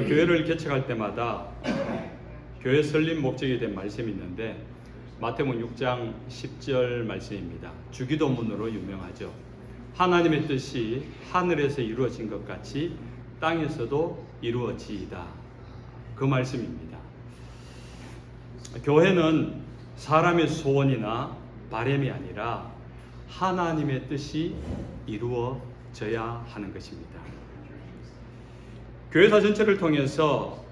교회를 개척할 때마다 교회 설립 목적이 된 말씀이 있는데 마태복음 6장 10절 말씀입니다. 주기도문으로 유명하죠. 하나님의 뜻이 하늘에서 이루어진 것 같이 땅에서도 이루어지이다. 그 말씀입니다. 교회는 사람의 소원이나 바람이 아니라 하나님의 뜻이 이루어져야 하는 것입니다. 교회사 전체를 통해서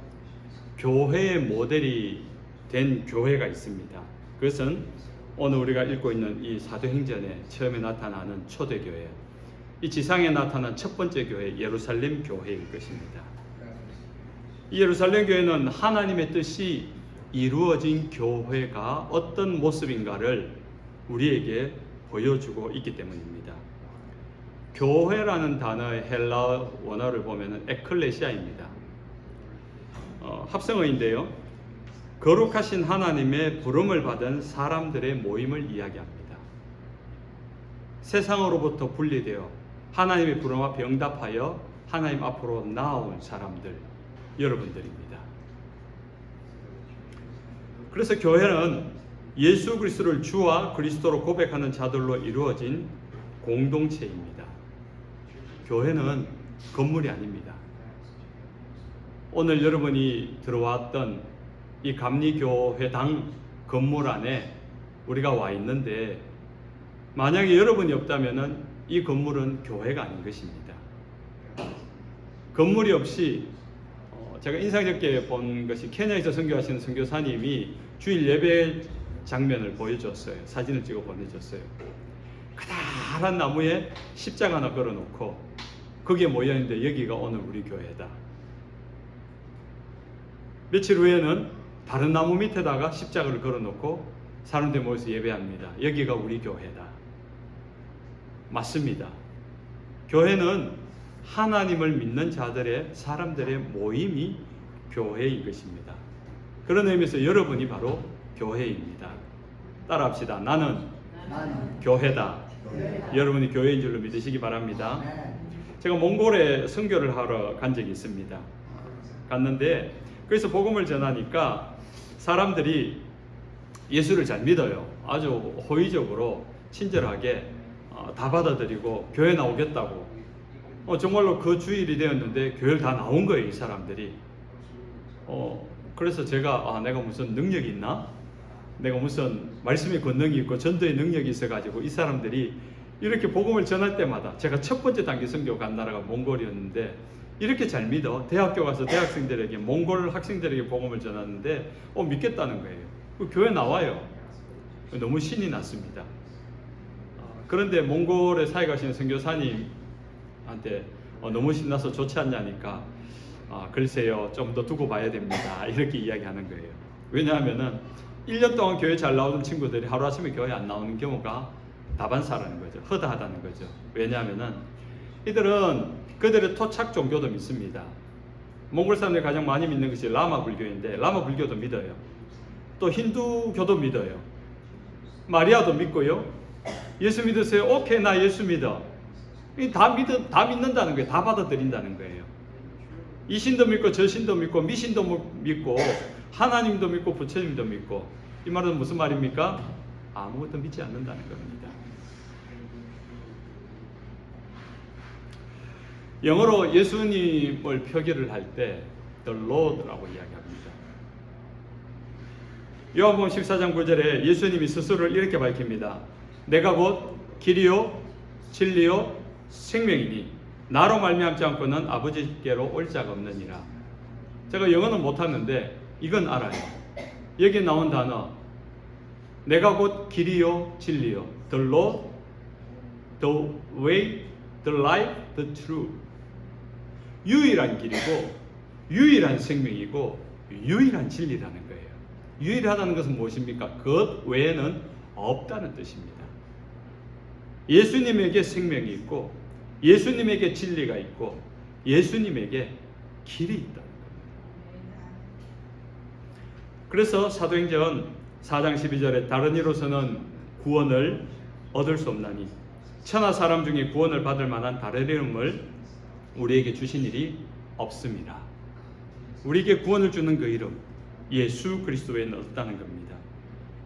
교회의 모델이 된 교회가 있습니다. 그것은 오늘 우리가 읽고 있는 이 사도행전에 처음에 나타나는 초대교회, 이 지상에 나타난 첫 번째 교회 예루살렘 교회일 것입니다. 이 예루살렘 교회는 하나님의 뜻이 이루어진 교회가 어떤 모습인가를 우리에게 보여주고 있기 때문입니다. 교회라는 단어의 헬라 원어를 보면 에클레시아입니다. 합성어인데요. 거룩하신 하나님의 부름을 받은 사람들의 모임을 이야기합니다. 세상으로부터 분리되어 하나님의 부름 앞에 응답하여 하나님 앞으로 나아온 사람들, 여러분들입니다. 그래서 교회는 예수 그리스도를 주와 그리스도로 고백하는 자들로 이루어진 공동체입니다. 교회는 건물이 아닙니다. 오늘 여러분이 들어왔던 이 감리교회당 건물 안에 우리가 와 있는데 만약에 여러분이 없다면 이 건물은 교회가 아닌 것입니다. 건물이 없이 제가 인상적게 본 것이 케냐에서 선교하시는 선교사님이 주일 예배 장면을 보여줬어요. 사진을 찍어 보내줬어요. 커다란 나무에 십자가 하나 걸어놓고 거기에 모여있는데 여기가 오늘 우리 교회다. 며칠 후에는 다른 나무 밑에다가 십자가를 걸어놓고 사람들이 모여서 예배합니다. 여기가 우리 교회다. 맞습니다. 교회는 하나님을 믿는 자들의 사람들의 모임이 교회인 것입니다. 그런 의미에서 여러분이 바로 교회입니다. 따라합시다. 나는 교회다. 여러분이 교회인 줄로 믿으시기 바랍니다. 제가 몽골에 선교를 하러 간 적이 있습니다. 갔는데 그래서 복음을 전하니까 사람들이 예수를 잘 믿어요. 아주 호의적으로 친절하게 다 받아들이고 교회 나오겠다고. 정말로 그 주일이 되었는데 교회를 다 나온 거예요, 이 사람들이. 그래서 제가 내가 무슨 능력이 있나? 내가 무슨 말씀의 권능이 있고 전도의 능력이 있어가지고 이 사람들이 이렇게 복음을 전할 때마다, 제가 첫 번째 단기 선교 간 나라가 몽골이었는데 이렇게 잘 믿어. 대학교 가서 대학생들에게, 몽골 학생들에게 복음을 전하는데 믿겠다는 거예요. 교회 나와요. 너무 신이 났습니다. 그런데 몽골에 사회 가시는 선교사님한테 너무 신나서 좋지 않냐니까 글쎄요, 좀 더 두고 봐야 됩니다. 이렇게 이야기하는 거예요. 왜냐하면은 1년 동안 교회 잘 나오는 친구들이 하루아침에 교회 안 나오는 경우가 다반사라는 거죠. 허다하다는 거죠. 왜냐하면은 이들은 그들의 토착 종교도 믿습니다. 몽골 사람들이 가장 많이 믿는 것이 라마 불교인데 라마 불교도 믿어요. 또 힌두교도 믿어요. 마리아도 믿고요. 예수 믿으세요? 오케이, 나 예수 믿어. 다 믿는다는 거예요. 다 받아들인다는 거예요. 이 신도 믿고 저 신도 믿고 미신도 믿고 하나님도 믿고 부처님도 믿고. 이 말은 무슨 말입니까? 아무것도 믿지 않는다는 겁니다. 영어로 예수님을 표기를 할 때 The Lord라고 이야기합니다. 요한복음 14장 9절에 예수님이 스스로를 이렇게 밝힙니다. 내가 곧 길이요 진리요 생명이니 나로 말미암지 않고는 아버지께로 올 자가 없느니라. 제가 영어는 못하는데 이건 알아요. 여기 나온 단어 내가 곧 길이요 진리요 The Lord, The Way, The Life, The Truth. 유일한 길이고 유일한 생명이고 유일한 진리라는 거예요. 유일하다는 것은 무엇입니까? 그것 외에는 없다는 뜻입니다. 예수님에게 생명이 있고 예수님에게 진리가 있고 예수님에게 길이 있다는 겁니다. 그래서 사도행전 4장 12절에 다른 이로서는 구원을 얻을 수 없나니 천하 사람 중에 구원을 받을 만한 다른 이름을 우리에게 주신 일이 없습니다. 우리에게 구원을 주는 그 이름 예수 그리스도에 넣었다는 겁니다.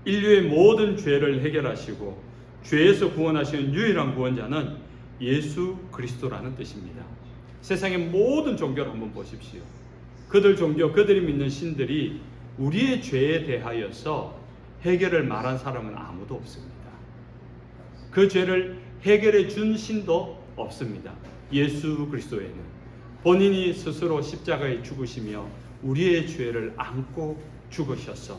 인류의 모든 죄를 해결하시고 죄에서 구원하시는 유일한 구원자는 예수 그리스도라는 뜻입니다. 세상의 모든 종교를 한번 보십시오. 그들 종교, 그들이 믿는 신들이 우리의 죄에 대하여서 해결을 말한 사람은 아무도 없습니다. 그 죄를 해결해 준 신도 없습니다. 예수 그리스도에는 본인이 스스로 십자가에 죽으시며 우리의 죄를 안고 죽으셔서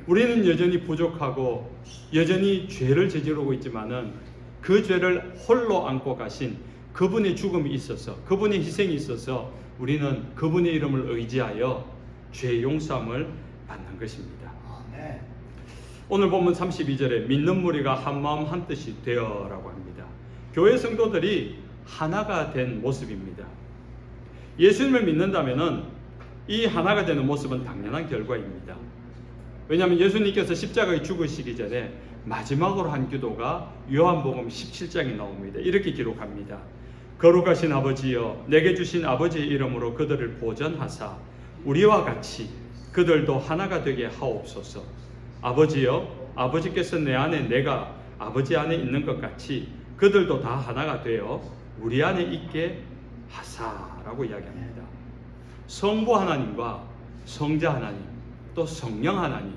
우리는 여전히 부족하고 여전히 죄를 저지르고 있지만은 그 죄를 홀로 안고 가신 그분의 죽음이 있어서, 그분의 희생이 있어서 우리는 그분의 이름을 의지하여 죄 용서함을 받는 것입니다. 오늘 본문 32절에 믿는 무리가 한 마음 한 뜻이 되어라고 합니다. 교회 성도들이 하나가 된 모습입니다. 예수님을 믿는다면은 이 하나가 되는 모습은 당연한 결과입니다. 왜냐하면 예수님께서 십자가에 죽으시기 전에 마지막으로 한 기도가 요한복음 17장에 나옵니다. 이렇게 기록합니다. 거룩하신 아버지여, 내게 주신 아버지의 이름으로 그들을 보전하사 우리와 같이 그들도 하나가 되게 하옵소서. 아버지여, 아버지께서 내 안에 내가 아버지 안에 있는 것 같이 그들도 다 하나가 되어 우리 안에 있게 하사라고 이야기합니다. 성부 하나님과 성자 하나님 또 성령 하나님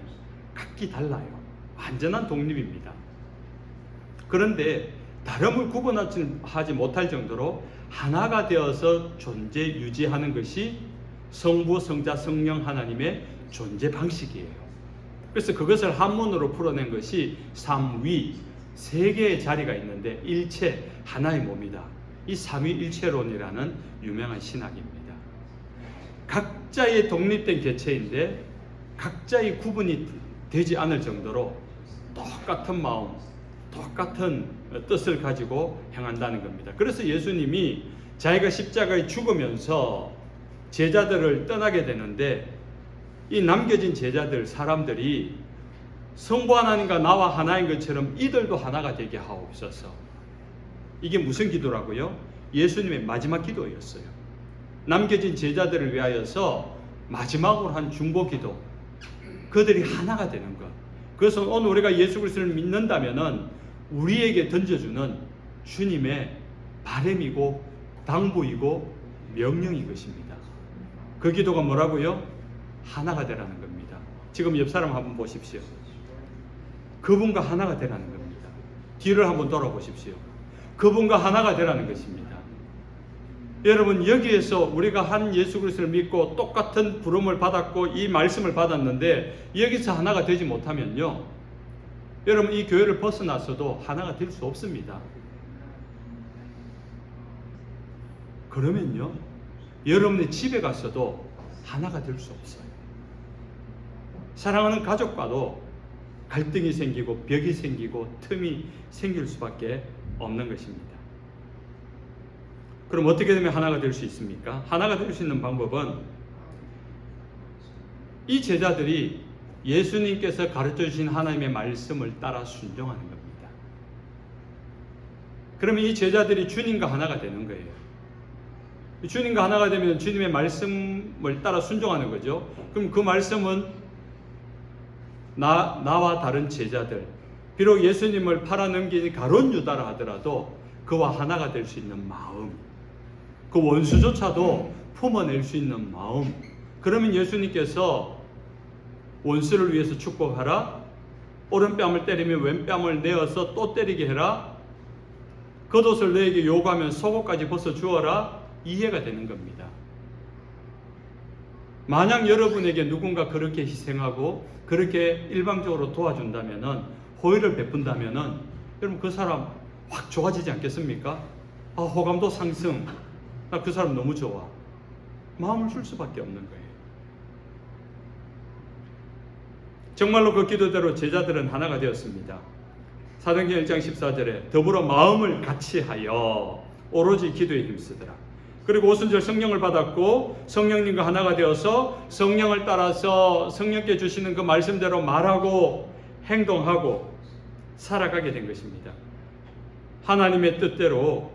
각기 달라요. 완전한 독립입니다. 그런데 다름을 구분하지 못할 정도로 하나가 되어서 존재 유지하는 것이 성부, 성자, 성령 하나님의 존재 방식이에요. 그래서 그것을 한문으로 풀어낸 것이 삼위, 세 개의 자리가 있는데 일체, 하나의 몸이다. 이 삼위일체론이라는 유명한 신학입니다. 각자의 독립된 개체인데 각자의 구분이 되지 않을 정도로 똑같은 마음, 똑같은 뜻을 가지고 행한다는 겁니다. 그래서 예수님이 자기가 십자가에 죽으면서 제자들을 떠나게 되는데 이 남겨진 제자들, 사람들이 성부 하나님과 나와 하나인 것처럼 이들도 하나가 되게 하옵소서. 이게 무슨 기도라고요? 예수님의 마지막 기도였어요. 남겨진 제자들을 위하여서 마지막으로 한 중보 기도. 그들이 하나가 되는 것. 그래서 오늘 우리가 예수 그리스도를 믿는다면은 우리에게 던져주는 주님의 바람이고 당부이고 명령이 것입니다. 그 기도가 뭐라고요? 하나가 되라는 겁니다. 지금 옆 사람 한번 보십시오. 그분과 하나가 되라는 겁니다. 뒤를 한번 돌아보십시오. 그분과 하나가 되라는 것입니다. 여러분, 여기에서 우리가 한 예수 그리스도를 믿고 똑같은 부름을 받았고 이 말씀을 받았는데 여기서 하나가 되지 못하면요, 여러분 이 교회를 벗어나서도 하나가 될 수 없습니다. 그러면요, 여러분의 집에 가서도 하나가 될 수 없어요. 사랑하는 가족과도 갈등이 생기고 벽이 생기고 틈이 생길 수밖에 없는 것입니다. 그럼 어떻게 되면 하나가 될 수 있습니까? 하나가 될 수 있는 방법은 이 제자들이 예수님께서 가르쳐 주신 하나님의 말씀을 따라 순종하는 겁니다. 그러면 이 제자들이 주님과 하나가 되는 거예요. 주님과 하나가 되면 주님의 말씀을 따라 순종하는 거죠. 그럼 그 말씀은 나와 다른 제자들, 비록 예수님을 팔아넘긴 가룟 유다라 하더라도 그와 하나가 될 수 있는 마음, 그 원수조차도 품어낼 수 있는 마음. 그러면 예수님께서 원수를 위해서 축복하라, 오른뺨을 때리면 왼뺨을 내어서 또 때리게 해라, 겉옷을 너에게 요구하면 속옷까지 벗어 주어라, 이해가 되는 겁니다. 만약 여러분에게 누군가 그렇게 희생하고 그렇게 일방적으로 도와준다면은, 호의를 베푼다면은 여러분 그 사람 확 좋아지지 않겠습니까? 호감도 상승. 나 그 사람 너무 좋아. 마음을 줄 수밖에 없는 거예요. 정말로 그 기도대로 제자들은 하나가 되었습니다. 사도행전 1장 14절에 더불어 마음을 같이하여 오로지 기도에 힘쓰더라. 그리고 오순절 성령을 받았고 성령님과 하나가 되어서 성령을 따라서 성령께 주시는 그 말씀대로 말하고 행동하고 살아가게 된 것입니다. 하나님의 뜻대로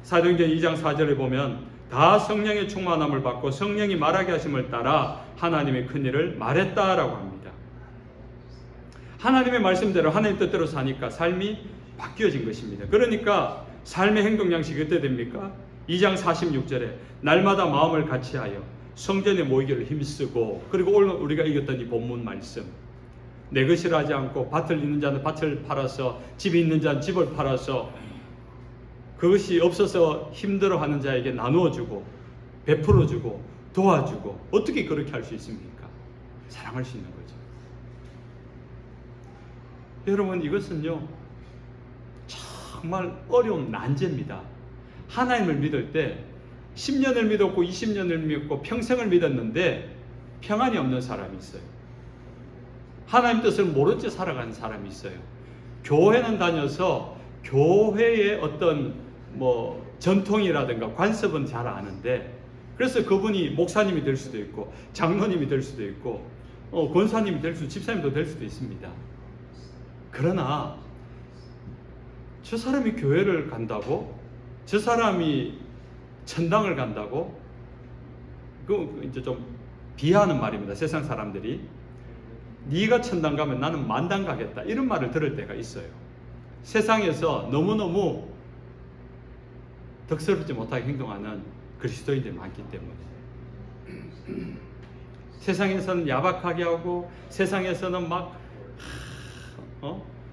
사도행전 2장 4절에 보면 다 성령의 충만함을 받고 성령이 말하게 하심을 따라 하나님의 큰 일을 말했다라고 합니다. 하나님의 말씀대로 하나님 뜻대로 사니까 삶이 바뀌어진 것입니다. 그러니까 삶의 행동 양식이 어떻게 됩니까? 2장 46절에 날마다 마음을 같이하여 성전에 모이기를 힘쓰고, 그리고 오늘 우리가 읽었던 이 본문 말씀, 내 것이라 하지 않고 밭을 있는 자는 밭을 팔아서, 집이 있는 자는 집을 팔아서 그것이 없어서 힘들어하는 자에게 나누어주고 베풀어주고 도와주고. 어떻게 그렇게 할 수 있습니까? 사랑할 수 있는 거죠. 여러분, 이것은요 정말 어려운 난제입니다. 하나님을 믿을 때 10년을 믿었고 20년을 믿고 평생을 믿었는데 평안이 없는 사람이 있어요. 하나님 뜻을 모른 채 살아가는 사람이 있어요. 교회는 다녀서 교회의 어떤 전통이라든가 관습은 잘 아는데, 그래서 그분이 목사님이 될 수도 있고 장로님이 될 수도 있고 권사님이 될 수도, 집사님도 될 수도 있습니다. 그러나 저 사람이 교회를 간다고, 저 사람이 천당을 간다고, 그 이제 좀 비하하는 말입니다. 세상 사람들이 네가 천당 가면 나는 만당 가겠다, 이런 말을 들을 때가 있어요. 세상에서 너무너무 덕스럽지 못하게 행동하는 그리스도인들이 많기 때문에. 세상에서는 야박하게 하고, 세상에서는 막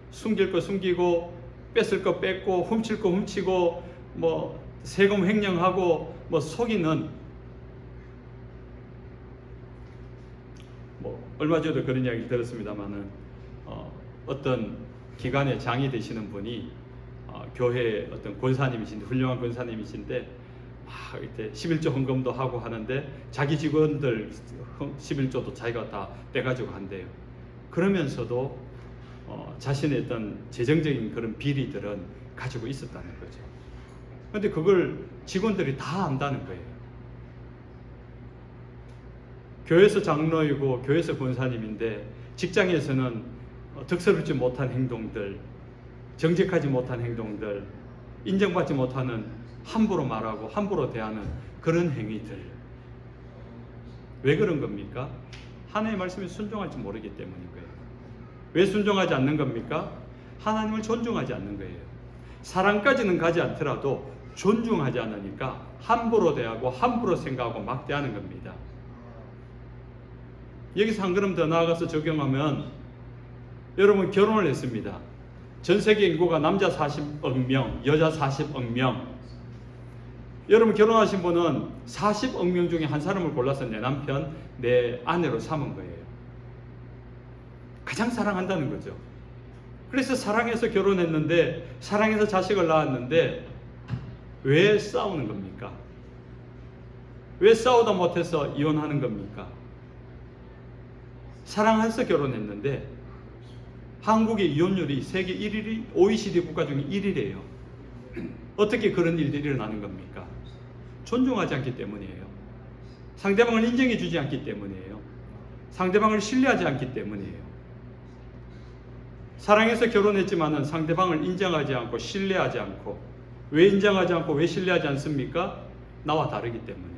숨길 거 숨기고, 뺏을 거 뺏고, 훔칠 거 훔치고, 세금 횡령하고, 속이는, 얼마 전에도 그런 이야기 들었습니다만은, 어떤 기관의 장이 되시는 분이 교회 어떤 권사님이신데, 훌륭한 권사님이신데 막 이렇게 11조 헌금도 하고 하는데 자기 직원들 11조도 자기가 다 떼가지고 한대요. 그러면서도 자신의 어떤 재정적인 그런 비리들은 가지고 있었다는 거죠. 그런데 그걸 직원들이 다 안다는 거예요. 교회에서 장로이고 교회에서 권사님인데 직장에서는 덕스럽지 못한 행동들, 정직하지 못한 행동들, 인정받지 못하는, 함부로 말하고 함부로 대하는 그런 행위들. 왜 그런 겁니까? 하나님의 말씀에 순종할지 모르기 때문인 거예요. 왜 순종하지 않는 겁니까? 하나님을 존중하지 않는 거예요. 사랑까지는 가지 않더라도 존중하지 않으니까 함부로 대하고 함부로 생각하고 막 대하는 겁니다. 여기서 한 걸음 더 나아가서 적용하면, 여러분 결혼을 했습니다. 전 세계 인구가 남자 40억 명, 여자 40억 명. 여러분 결혼하신 분은 40억 명 중에 한 사람을 골라서 내 남편, 내 아내로 삼은 거예요. 가장 사랑한다는 거죠. 그래서 사랑해서 결혼했는데, 사랑해서 자식을 낳았는데 왜 싸우는 겁니까? 왜 싸우다 못해서 이혼하는 겁니까? 사랑해서 결혼했는데 한국의 이혼율이 세계 1위이 OECD 국가 중에 1위래요. 어떻게 그런 일들이 일어나는 겁니까? 존중하지 않기 때문이에요. 상대방을 인정해 주지 않기 때문이에요. 상대방을 신뢰하지 않기 때문이에요. 사랑해서 결혼했지만은 상대방을 인정하지 않고 신뢰하지 않고, 왜 인정하지 않고 왜 신뢰하지 않습니까? 나와 다르기 때문에.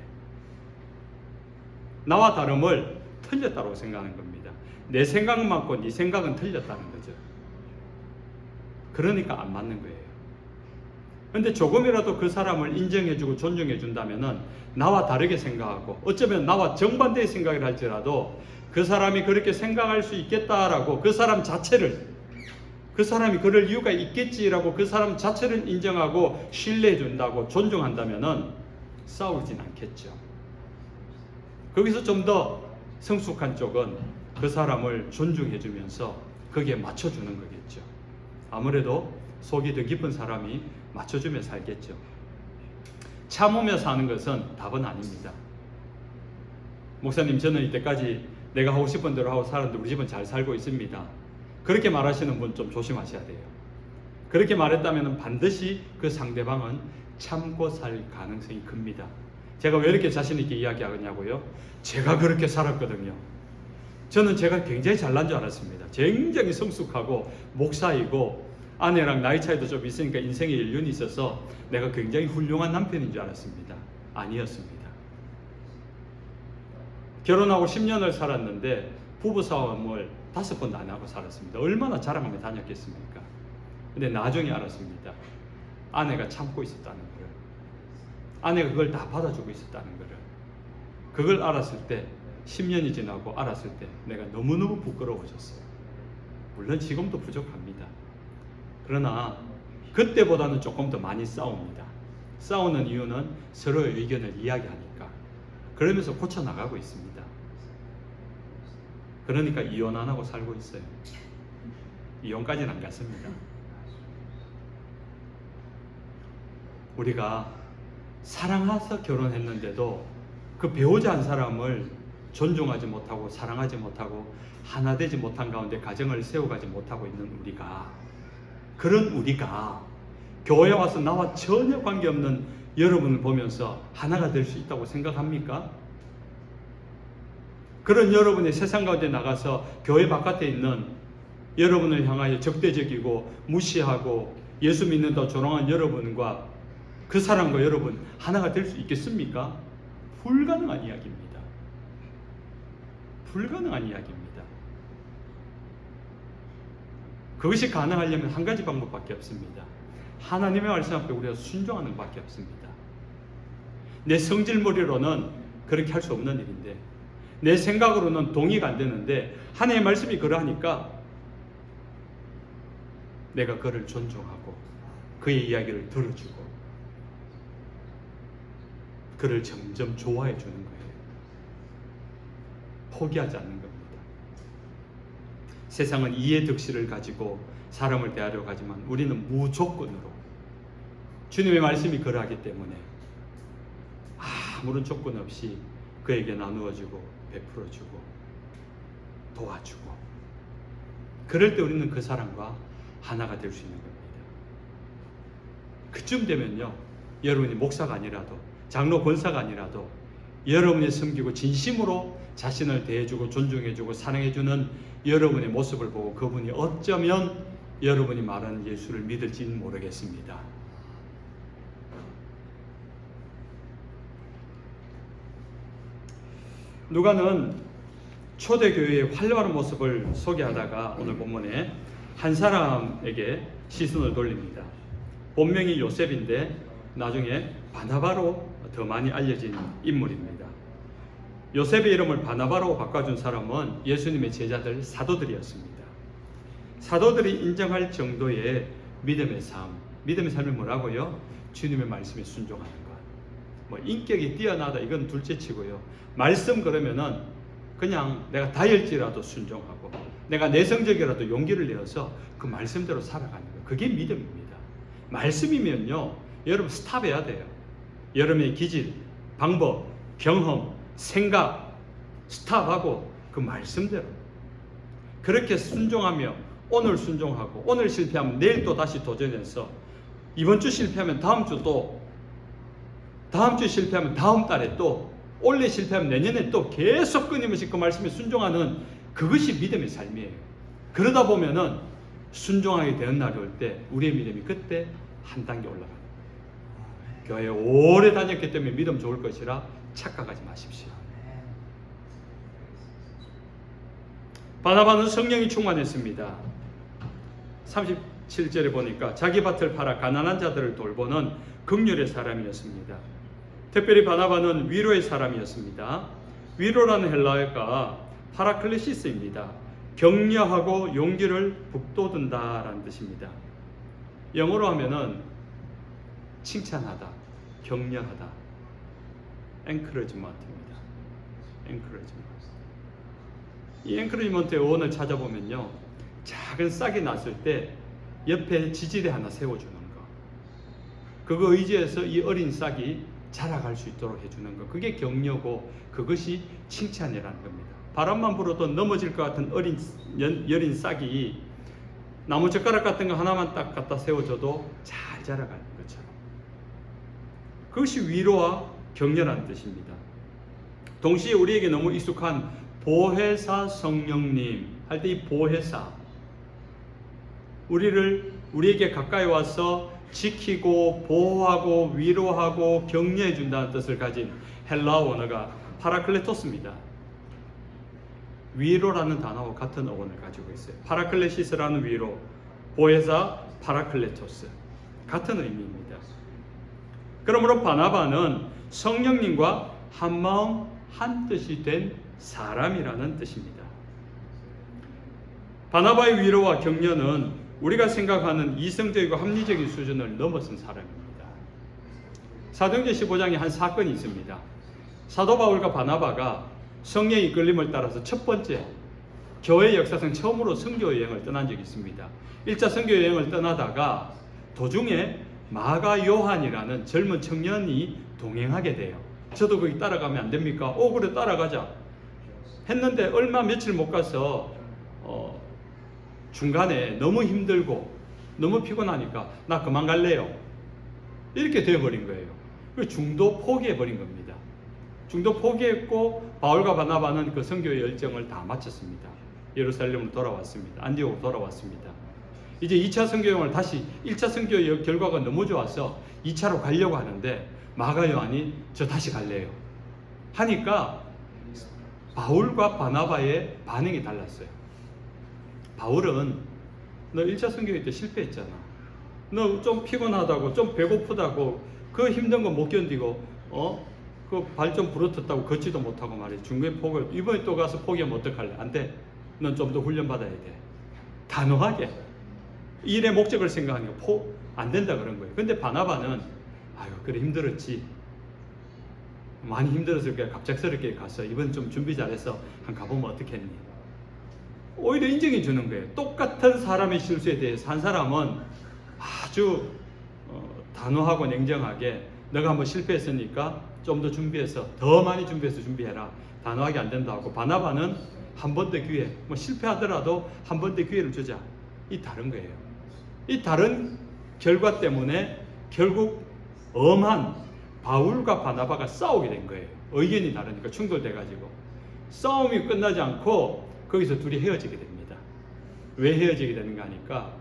나와 다름을 틀렸다고 생각하는 겁니다. 내 생각은 맞고 네 생각은 틀렸다는 거죠. 그러니까 안 맞는 거예요. 그런데 조금이라도 그 사람을 인정해주고 존중해준다면은 나와 다르게 생각하고, 어쩌면 나와 정반대의 생각을 할지라도 그 사람이 그렇게 생각할 수 있겠다라고, 그 사람 자체를, 그 사람이 그럴 이유가 있겠지라고 그 사람 자체를 인정하고 신뢰해준다고 존중한다면은 싸우진 않겠죠. 거기서 좀 더 성숙한 쪽은 그 사람을 존중해주면서 거기에 맞춰주는 거겠죠. 아무래도 속이 더 깊은 사람이 맞춰주며 살겠죠. 참으며 사는 것은 답은 아닙니다. 목사님, 저는 이때까지 내가 하고 싶은 대로 하고 살았는데 우리 집은 잘 살고 있습니다. 그렇게 말하시는 분 좀 조심하셔야 돼요. 그렇게 말했다면 반드시 그 상대방은 참고 살 가능성이 큽니다. 제가 왜 이렇게 자신 있게 이야기하냐고요? 제가 그렇게 살았거든요. 저는 제가 굉장히 잘난 줄 알았습니다. 굉장히 성숙하고 목사이고 아내랑 나이 차이도 좀 있으니까 인생에 연륜이 있어서 내가 굉장히 훌륭한 남편인 줄 알았습니다. 아니었습니다. 결혼하고 10년을 살았는데 부부싸움을 5번도 안 하고 살았습니다. 얼마나 자랑하며 다녔겠습니까? 근데 나중에 알았습니다. 아내가 참고 있었다는 거를. 아내가 그걸 다 받아주고 있었다는 거를. 그걸 알았을 때, 10년이 지나고 알았을 때 내가 너무너무 부끄러워졌어요. 물론 지금도 부족합니다. 그러나 그때보다는 조금 더 많이 싸웁니다. 싸우는 이유는 서로의 의견을 이야기하니까. 그러면서 고쳐나가고 있습니다. 그러니까 이혼 안 하고 살고 있어요. 이혼까지는 안 갔습니다. 우리가 사랑해서 결혼했는데도 그 배우자 한 사람을 존중하지 못하고 사랑하지 못하고 하나 되지 못한 가운데 가정을 세워가지 못하고 있는 우리가, 그런 우리가 교회에 와서 나와 전혀 관계없는 여러분을 보면서 하나가 될 수 있다고 생각합니까? 그런 여러분이 세상 가운데 나가서 교회 바깥에 있는 여러분을 향하여 적대적이고 무시하고 예수 믿는다 조롱한 여러분과 그 사람과 여러분 하나가 될 수 있겠습니까? 불가능한 이야기입니다. 불가능한 이야기입니다. 그것이 가능하려면 한 가지 방법밖에 없습니다. 하나님의 말씀 앞에 우리가 순종하는 것밖에 없습니다. 내 성질머리로는 그렇게 할 수 없는 일인데, 내 생각으로는 동의가 안 되는데 하나님의 말씀이 그러하니까 내가 그를 존중하고 그의 이야기를 들어주고 그를 점점 좋아해 주는 거예요. 포기하지 않는 겁니다. 세상은 이해 득실을 가지고 사람을 대하려고 하지만 우리는 무조건으로, 주님의 말씀이 그러하기 때문에 아무런 조건 없이 그에게 나누어주고 베풀어주고 도와주고, 그럴 때 우리는 그 사람과 하나가 될 수 있는 겁니다. 그쯤 되면요, 여러분이 목사가 아니라도 장로 권사가 아니라도 여러분이 섬기고 진심으로 자신을 대해주고 존중해주고 사랑해주는 여러분의 모습을 보고 그분이 어쩌면 여러분이 말하는 예수를 믿을지는 모르겠습니다. 누가는 초대교회의 활발한 모습을 소개하다가 오늘 본문에 한 사람에게 시선을 돌립니다. 본명이 요셉인데 나중에 바나바로 더 많이 알려진 인물입니다. 요셉의 이름을 바나바로 바꿔준 사람은 예수님의 제자들 사도들이었습니다. 사도들이 인정할 정도의 믿음의 삶, 믿음의 삶이 뭐라고요? 주님의 말씀에 순종하는 것. 뭐 인격이 뛰어나다 이건 둘째치고요. 말씀 그러면은 그냥 내가 다혈질이라도 순종하고 내가 내성적이라도 용기를 내어서 그 말씀대로 살아가는 거. 그게 믿음입니다. 말씀이면요, 여러분 스탑해야 돼요. 여러분의 기질, 방법, 경험, 생각 스탑하고 그 말씀대로 그렇게 순종하며 오늘 순종하고 오늘 실패하면 내일 또 다시 도전해서 이번 주 실패하면 다음 주 또 다음 주 실패하면 다음 달에 또 올해 실패하면 내년에 또 계속 끊임없이 그 말씀에 순종하는 그것이 믿음의 삶이에요. 그러다 보면은 순종하게 되는 날이 올 때 우리의 믿음이 그때 한 단계 올라가요. 교회에 오래 다녔기 때문에 믿음 좋을 것이라 착각하지 마십시오. 바나바는 성령이 충만했습니다. 37절에 보니까 자기 밭을 팔아 가난한 자들을 돌보는 긍휼의 사람이었습니다. 특별히 바나바는 위로의 사람이었습니다. 위로라는 헬라어가 파라클레시스입니다. 격려하고 용기를 북돋운다라는 뜻입니다. 영어로 하면은 칭찬하다, 격려하다, encouragement입니다. encouragement. 이 encouragement의 어원을 찾아보면요, 작은 싹이 났을 때 옆에 지지대 하나 세워주는 거, 그거 의지해서 이 어린 싹이 자라갈 수 있도록 해주는 것, 그게 격려고 그것이 칭찬이라는 겁니다. 바람만 불어도 넘어질 것 같은 어린 여린 싹이 나무젓가락 같은 거 하나만 딱 갖다 세워줘도 잘 자라가는 것처럼, 그것이 위로와 격려라는 뜻입니다. 동시에 우리에게 너무 익숙한 보혜사 성령님 할 때 이 보혜사, 우리에게 가까이 와서 지키고 보호하고 위로하고 격려해 준다는 뜻을 가진 헬라어 원어가 파라클레토스입니다. 위로라는 단어와 같은 어원을 가지고 있어요. 파라클레시스라는 위로, 보혜사 파라클레토스, 같은 의미입니다. 그러므로 바나바는 성령님과 한마음 한뜻이 된 사람이라는 뜻입니다. 바나바의 위로와 격려는 우리가 생각하는 이성적이고 합리적인 수준을 넘어선 사람입니다. 사도행전 15장에 한 사건이 있습니다. 사도 바울과 바나바가 성령의 이끌림을 따라서 첫 번째 교회 역사상 처음으로 선교 여행을 떠난 적이 있습니다. 1차 선교 여행을 떠나다가 도중에 마가 요한이라는 젊은 청년이 동행하게 돼요. 저도 거기 따라가면 안 됩니까? 그래 따라가자 했는데 얼마 며칠 못 가서 중간에 너무 힘들고 너무 피곤하니까 나 그만 갈래요 이렇게 되어버린 거예요. 중도 포기해버린 겁니다. 중도 포기했고 바울과 바나바는 그 선교의 열정을 다 마쳤습니다. 예루살렘으로 돌아왔습니다. 안디옥으로 돌아왔습니다. 이제 2차 선교여행을 다시 1차 선교 결과가 너무 좋아서 2차로 가려고 하는데 마가 요한이 저 다시 갈래요 하니까 바울과 바나바의 반응이 달랐어요. 바울은 너 1차 선교회 때 실패했잖아. 너 좀 피곤하다고 좀 배고프다고 그 힘든 거 못 견디고 그 발 좀 부러졌다고 걷지도 못하고 말이야. 중간에 포기를 이번에 또 가서 포기하면 어떡할래? 안 돼. 넌 좀 더 훈련 받아야 돼. 단호하게 일의 목적을 생각하니까 안 된다 그런 거예요. 근데 바나바는 아유 그래 힘들었지. 많이 힘들었을 거야. 갑작스럽게 갔어. 이번 좀 준비 잘해서 한 가보면 어떻겠니? 오히려 인정해 주는 거예요. 똑같은 사람의 실수에 대해서 한 사람은 아주 단호하고 냉정하게 너가 한번 실패했으니까 좀 더 준비해서 더 많이 준비해서 준비해라. 단호하게 안 된다 하고 바나바는 한 번 더 기회, 뭐 실패하더라도 한 번 더 기회를 주자. 이 다른 거예요. 이 다른 결과 때문에 결국 엄한 바울과 바나바가 싸우게 된 거예요. 의견이 다르니까 충돌돼가지고 싸움이 끝나지 않고 거기서 둘이 헤어지게 됩니다. 왜 헤어지게 되는가 하니까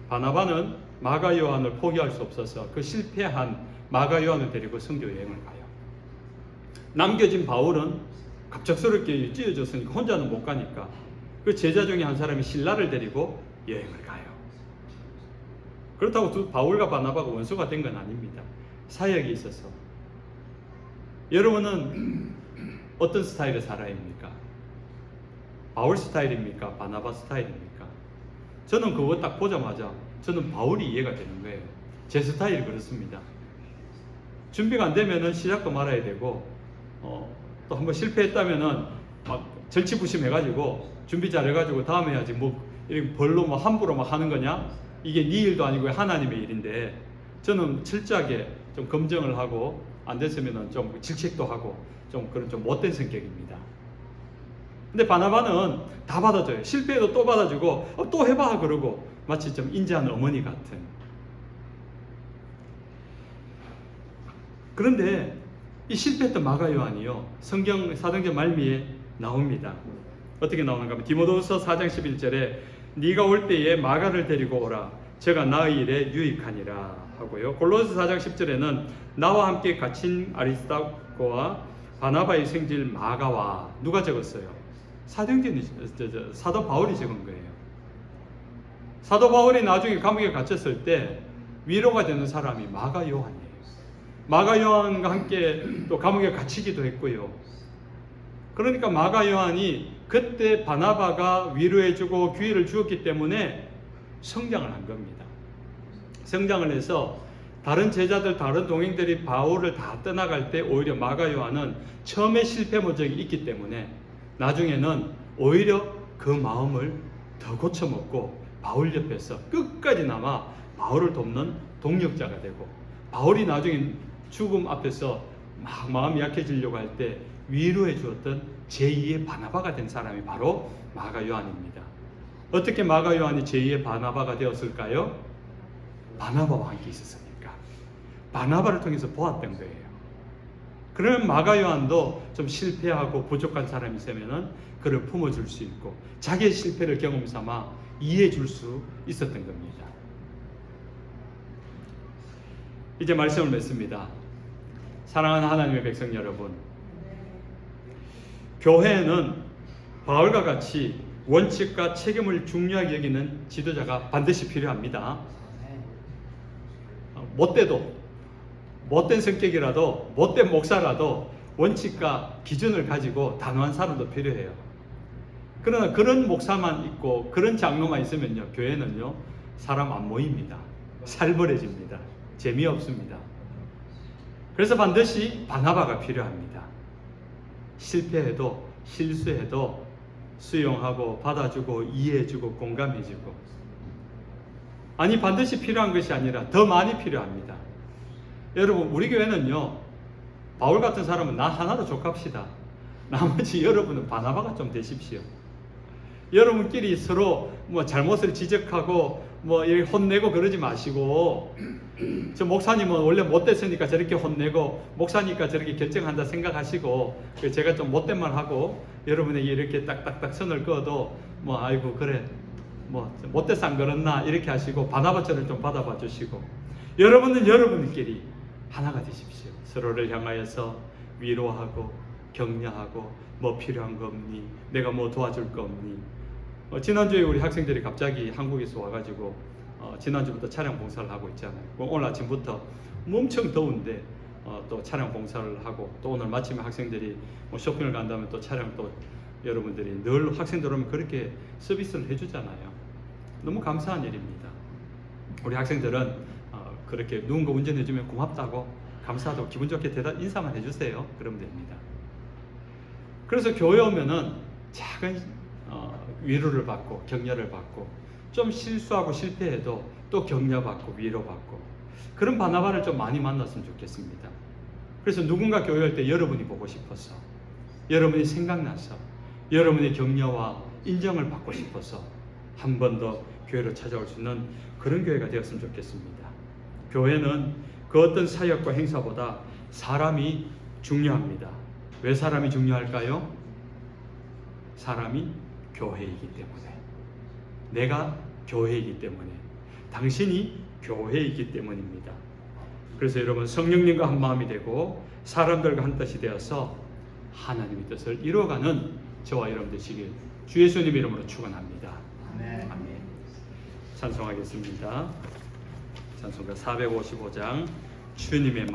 바나바는 마가 요한을 포기할 수 없어서 그 실패한 마가 요한을 데리고 선교 여행을 가요. 남겨진 바울은 갑작스럽게 찢어졌으니까 혼자는 못 가니까 그 제자 중에 한 사람이 신라를 데리고 여행을 가요. 그렇다고 바울과 바나바가 원수가 된 건 아닙니다. 사역이 있어서. 여러분은 어떤 스타일의 사람입니까? 바울 스타일입니까? 바나바 스타일입니까? 저는 그거 딱 보자마자 저는 바울이 이해가 되는 거예요. 제 스타일이 그렇습니다. 준비가 안 되면은 시작도 말아야 되고 또 한번 실패했다면은 막 절치부심해가지고 준비 잘해가지고 다음에 해야지 뭐 이렇게 벌로 막 함부로 막 하는 거냐? 이게 네 일도 아니고 하나님의 일인데 저는 철저하게 좀 검증을 하고 안 됐으면은 좀 질책도 하고 좀 그런 좀 못된 성격입니다. 근데 바나바는 다 받아줘요. 실패해도 또 받아주고 또 해봐 그러고 마치 좀 인자하는 어머니 같은. 그런데 이 실패했던 마가 요한이요 성경 사도행전 말미에 나옵니다. 어떻게 나오는가 하면 디모데후서 4장 11절에 네가 올 때에 마가를 데리고 오라 제가 나의 일에 유익하니라 하고요. 골로새 4장 10절에는 나와 함께 갇힌 아리스다고와 바나바의 생질 마가와 누가 적었어요? 사도 바울이 적은 거예요. 사도 바울이 나중에 감옥에 갇혔을 때 위로가 되는 사람이 마가 요한이에요. 마가 요한과 함께 또 감옥에 갇히기도 했고요. 그러니까 마가 요한이 그때 바나바가 위로해주고 기회를 주었기 때문에 성장을 한 겁니다. 성장을 해서 다른 제자들, 다른 동행들이 바울을 다 떠나갈 때 오히려 마가 요한은 처음에 실패 모적이 있기 때문에 나중에는 오히려 그 마음을 더 고쳐먹고 바울 옆에서 끝까지 남아 바울을 돕는 동력자가 되고 바울이 나중에 죽음 앞에서 막 마음이 약해지려고 할 때 위로해 주었던 제2의 바나바가 된 사람이 바로 마가 요한입니다. 어떻게 마가 요한이 제2의 바나바가 되었을까요? 바나바와 함께 있었으니까. 바나바를 통해서 보았던 거예요. 그러면 마가 요한도 좀 실패하고 부족한 사람이 있으면 그를 품어줄 수 있고 자기의 실패를 경험 삼아 이해해 줄 수 있었던 겁니다. 이제 말씀을 맺습니다. 사랑하는 하나님의 백성 여러분, 교회에는 바울과 같이 원칙과 책임을 중요하게 여기는 지도자가 반드시 필요합니다. 못된 성격이라도, 못된 목사라도 원칙과 기준을 가지고 단호한 사람도 필요해요. 그러나 그런 목사만 있고 그런 장로만 있으면요, 교회는요 사람 안 모입니다. 살벌해집니다. 재미없습니다. 그래서 반드시 바나바가 필요합니다. 실패해도 실수해도 수용하고 받아주고 이해해주고 공감해주고, 아니 반드시 필요한 것이 아니라 더 많이 필요합니다. 여러분, 우리 교회는요 바울 같은 사람은 나 하나로 족합시다. 나머지 여러분은 바나바가 좀 되십시오. 여러분끼리 서로 뭐 잘못을 지적하고 뭐 이렇게 혼내고 그러지 마시고, 저 목사님은 원래 못됐으니까 저렇게 혼내고 목사니까 저렇게 결정한다 생각하시고, 제가 좀 못된 말 하고 여러분에게 이렇게 딱딱딱 선을 그어도 뭐 아이고 그래 뭐 못돼서 안 그렇나 이렇게 하시고 바나바처럼 좀 받아봐 주시고, 여러분은 여러분끼리 하나가 되십시오. 서로를 향하여서 위로하고 격려하고, 뭐 필요한 거 없니? 내가 뭐 도와줄 거 없니? 지난주에 우리 학생들이 갑자기 한국에서 와가지고 지난주부터 차량 봉사를 하고 있잖아요. 오늘 아침부터 엄청 더운데 또 차량 봉사를 하고, 또 오늘 마침에 학생들이 뭐 쇼핑을 간다면 또 차량 또 여러분들이 늘 학생들 오면 그렇게 서비스를 해주잖아요. 너무 감사한 일입니다. 우리 학생들은 그렇게 누군가 운전해주면 고맙다고 감사하다고 기분 좋게 인사만 해주세요. 그러면 됩니다. 그래서 교회 오면은 작은 위로를 받고 격려를 받고, 좀 실수하고 실패해도 또 격려받고 위로받고, 그런 바나바를 좀 많이 만났으면 좋겠습니다. 그래서 누군가 교회 올 때 여러분이 보고 싶어서, 여러분이 생각나서, 여러분의 격려와 인정을 받고 싶어서 한 번 더 교회로 찾아올 수 있는 그런 교회가 되었으면 좋겠습니다. 교회는 그 어떤 사역과 행사보다 사람이 중요합니다. 왜 사람이 중요할까요? 사람이 교회이기 때문에, 내가 교회이기 때문에, 당신이 교회이기 때문입니다. 그래서 여러분, 성령님과 한 마음이 되고 사람들과 한 뜻이 되어서 하나님의 뜻을 이루어가는 저와 여러분 되시길 주 예수님 이름으로 축원합니다. 아멘. 찬송하겠습니다. 찬송가 455장 주님의